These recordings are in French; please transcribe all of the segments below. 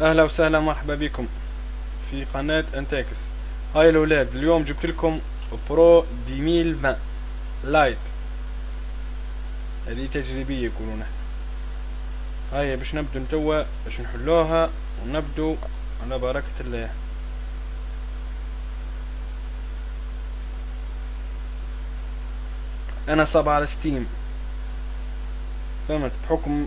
اهلا وسهلا مرحبا بكم في قناة انتكس. هاي الاولاد، اليوم جبت لكم برو 2020 لايت. هذه تجريبية يقولون. هاي باش نبدو نتوا باش نحلوها ونبدو على بركة الله. انا صاب على ستيم، فهمت، بحكم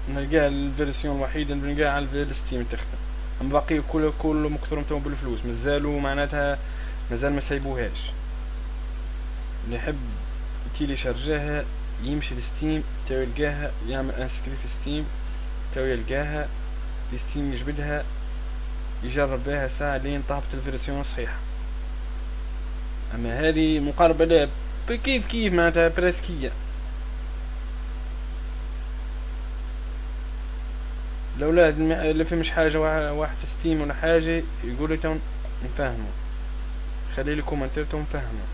نلقاها الفيرسيون الوحيدة اللي بنلقاها على الستيم تخدم. اما باقي كل مكثر نتاعهم بالفلوس، مازالوا معناتها مازال ما سايبوهاش. اللي يحب يتيلي شارجاها يمشي لستيم تاو يلقاها، يعمل انسكري في ستيم تاو يلقاها في ستيم، يجبدها يجرب بها ساعة لين طابت الفيرسيون الصحيحة. اما هذه مقاربة لا كيف معناتها بريسكية. الاولاد اللي فهمش حاجة واحد في ستيم ولا حاجة يقولوا تون نفهموا، خلي لي كومنتير تون نفهموا.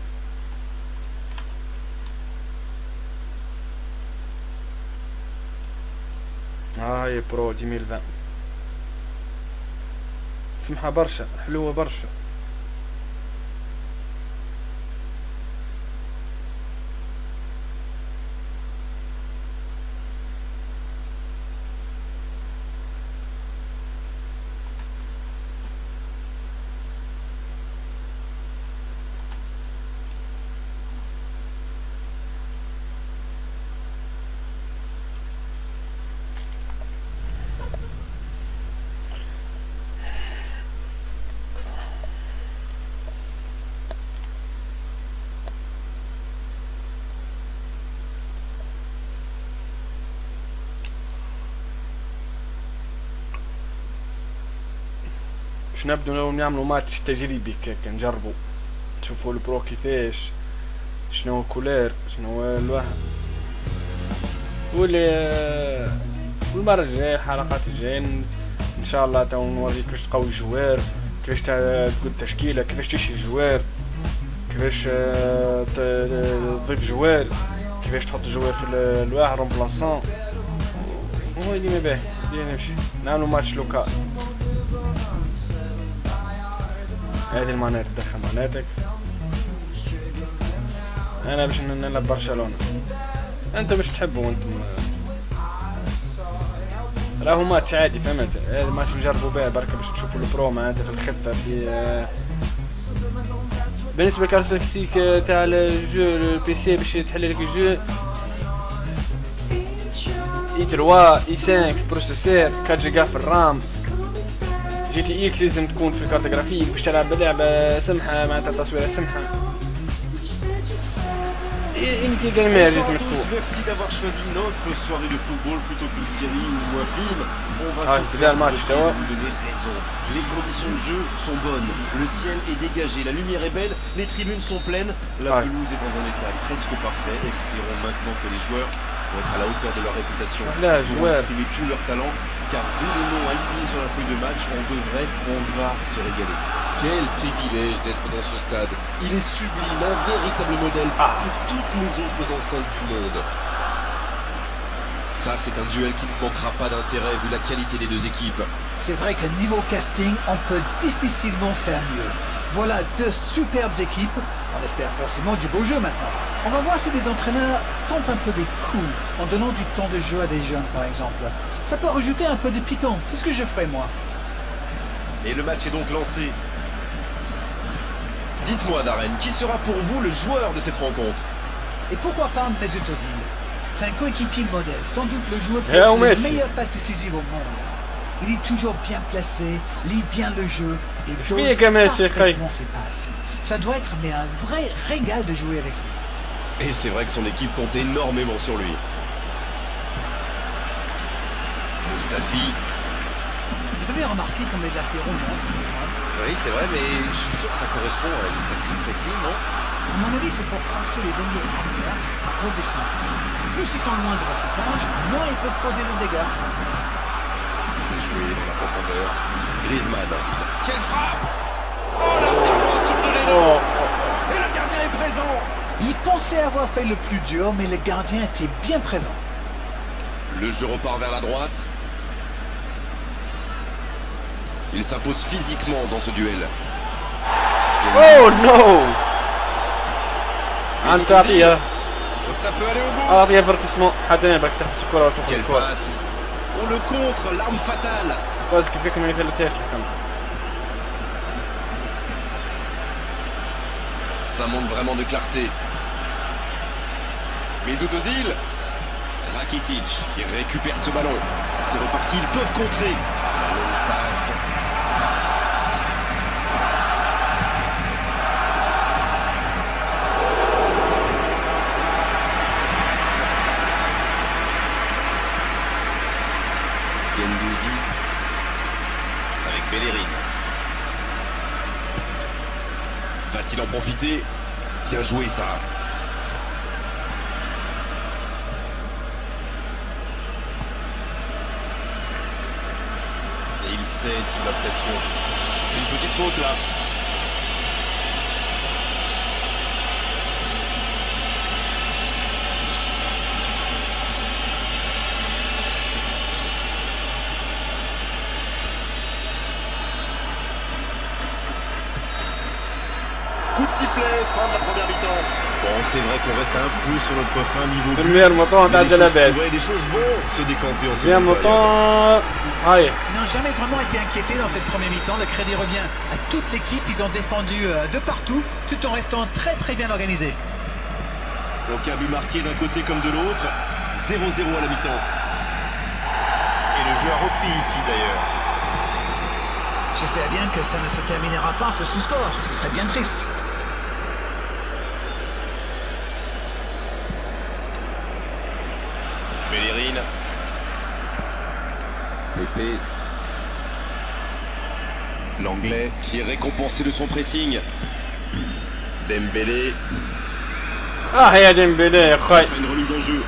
هاي برو 2020 سمحة برشا، حلوة برشا. باش نبدو لو نعملوا ماتش تجريبي هيك، نجربوا نشوفوا البرو كيفاش، شنو الكولير، شنو الوهم. والمرة الجاية الحلقات الجاية ان شاء الله تو نوريك كيفاش تقوي الجوار، كيفاش تقول تشكيلة، كيفاش تشري الجوار، كيفاش تضيف جوار، كيفاش تحط الجوار في الواحد رومبلاسون. هو ديما باهي ديما نمشي نعملوا ماتش لوكال. هذه المانير تدخل ماناتك. انا باش نلعب برشلونة، انتم مش تحبوا انتم، راهو ماتش عادي فهمت. هذا ماتش نجربوا بيه بركة باش تشوفوا البرو معناتها في الخفة. في بالنسبة للكاركترستيك تاع الجو البي سي باش تحل لك الجو، اي 3 اي 5 بروسيسور 4 جيجا في الرام. جي تي اكس لازم تكون في الكارت جرافيك باش تلعب بلعبة سمحة معناتها تصويرها سمحة. Merci d'avoir choisi notre soirée de football plutôt qu'une série ou un film. On va tout faire pour vous donner raison. Les conditions de jeu sont bonnes, le ciel est dégagé, la lumière est belle, les tribunes sont pleines, la pelouse est dans un état presque parfait. Espérons maintenant que les joueurs vont être à la hauteur de leur réputation pour exprimer tout leur talent, car vu les noms alignés sur la feuille de match, on va se régaler. Quel privilège d'être dans ce stade. Il est sublime, un véritable modèle pour toutes les autres enceintes du monde. Ça, c'est un duel qui ne manquera pas d'intérêt vu la qualité des deux équipes. C'est vrai que niveau casting, on peut difficilement faire mieux. Voilà deux superbes équipes. On espère forcément du beau jeu maintenant. On va voir si les entraîneurs tentent un peu des coups en donnant du temps de jeu à des jeunes par exemple. Ça peut rajouter un peu de piquant, c'est ce que je ferai moi. Et le match est donc lancé. Dites-moi Darren, qui sera pour vous le joueur de cette rencontre? Et pourquoi pas Mesut Ozil? C'est un coéquipier modèle, sans doute le joueur qui a fait la meilleure passe décisive au monde. Il est toujours bien placé, lit bien le jeu et dose parfaitement ses passes. Ça doit être mais un vrai régal de jouer avec lui. Et c'est vrai que son équipe compte énormément sur lui. Mustafi. Vous avez remarqué comme les latéraux montent? Oui, c'est vrai, mais je suis sûr que ça correspond à une tactique précise, non? À mon avis, c'est pour forcer les alliés adverses à redescendre. Plus ils sont loin de votre page, moins ils peuvent causer des dégâts. C'est joué dans la profondeur. Griezmann. Quelle frappe! Oh, l'intervention de Leno! Et le gardien est présent! Il pensait avoir fait le plus dur, mais le gardien était bien présent. Le jeu repart vers la droite. Il s'impose physiquement dans ce duel. Oh non! Antaria. Ça peut aller au bout. اعطي افرتسمون حتى انا باك تحبس الكره وتدخل Quelle الكره. passe. On le contre, l'arme fatale. باز كيف فيكم ما يفلتهاش الحكم. Ça manque vraiment de clarté. Mesut Özil. Rakitic qui récupère ce ballon. C'est reparti, ils peuvent contrer. La longue passe. Gendouzi avec Bellerin. Va-t-il en profiter? Bien joué ça. Et il cède sous la pression. Une petite faute là. Coup de sifflet, fin de la première mi-temps. Bon, c'est vrai qu'on reste un peu sur notre fin niveau. المير موطون تاع جلاباس. Les choses vont se décanter en مير seconde période. موطون هاي. Ils n'ont jamais vraiment été inquiétés dans cette première mi-temps. Le crédit revient à toute l'équipe. Ils ont défendu de partout, tout en restant très bien organisés. Aucun but marqué d'un côté comme de l'autre. 0-0 à la mi-temps. Et le jeu a repris ici d'ailleurs. J'espère bien que ça ne se terminera pas ce sous-score. Ce serait bien triste. Bellerin. Pepe. L'anglais qui est récompensé de son pressing. Dembélé. هي ديمبلي يا Ce خويا. sera une remise en jeu.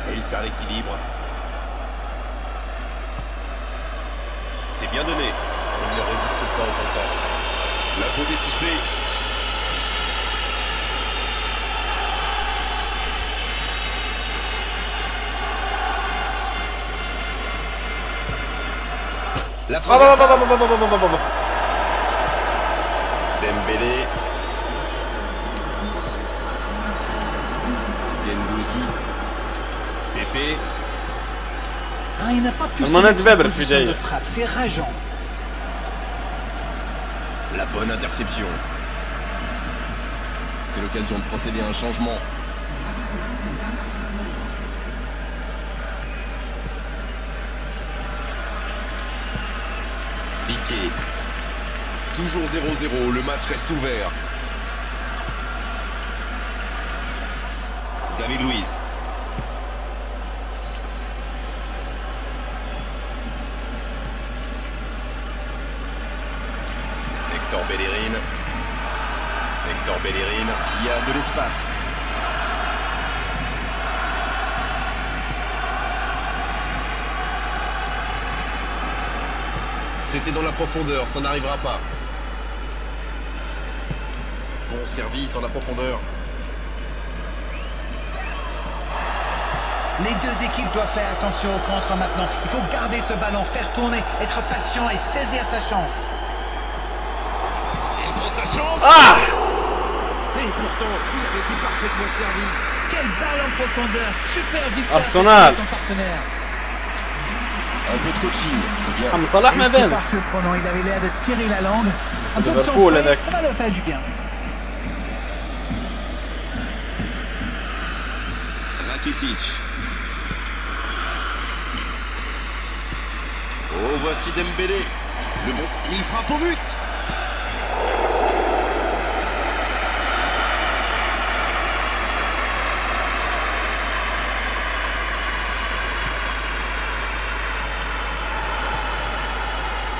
Et il perd l'équilibre. C'est bien donné. Il ne résiste pas au contact. La faute est sifflée. La transversale. Dembélé. Gendouzi. Pepe. Ah, il n'a pas pu se المنات mettre en بابر في position de داير. frappe. C'est rageant. La bonne interception. C'est l'occasion de procéder à un changement. Piqué. Toujours 0-0, le match reste ouvert. David Luiz. Hector Bellerin. Hector Bellerin qui a de l'espace. C'était dans la profondeur, ça n'arrivera pas. Bon service dans la profondeur. Les deux équipes doivent faire attention au contre maintenant. Il faut garder ce ballon, faire tourner, être patient et saisir sa chance. Il prend sa chance. Ah! Et pourtant, il avait été parfaitement servi. Quelle balle en profondeur, super vista Arsenal. de son partenaire. Un peu de coaching, c'est bien. محمد صلاح ما Et c'est بانش. pas surprenant, il avait l'air de tirer la langue. Un peu de Liverpool, sang-froid, هذاك. ça va leur faire du bien. Rakitic. Oh, voici Dembélé. Le bon, il frappe au but.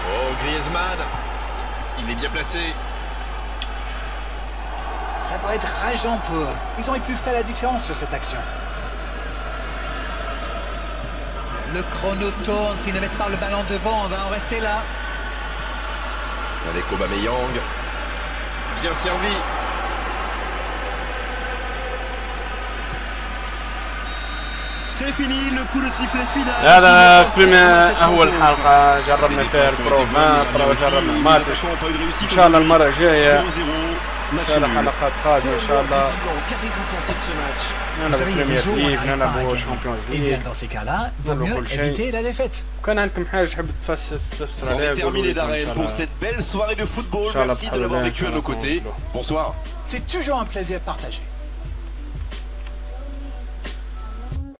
Oh, Griezmann. Il est bien placé. Ça doit être rageant pour eux. Ils auraient pu faire la différence sur cette action. Le chrono tourne. S'ils ne mettent pas le ballon devant, on va en rester là. Avec Aubameyang. Bien servi. C'est fini, le coup de sifflet final. هذا كلنا أول حلقة جربنا فيها البروفا جربنا الماتش إن شاء الله المرة الجاية إن شاء الله حلقات قادمة إن شاء الله نلعب بريمير ليغ نلعب شامبيونز ليغ dans ces cas-là, vaut mieux éviter la défaite. كان عندكم حاجة تحب تفسر عليها terminé d'arène pour cette belle soirée de football. Merci de l'avoir vécu à nos côtés. Bonsoir. C'est toujours un plaisir partagé.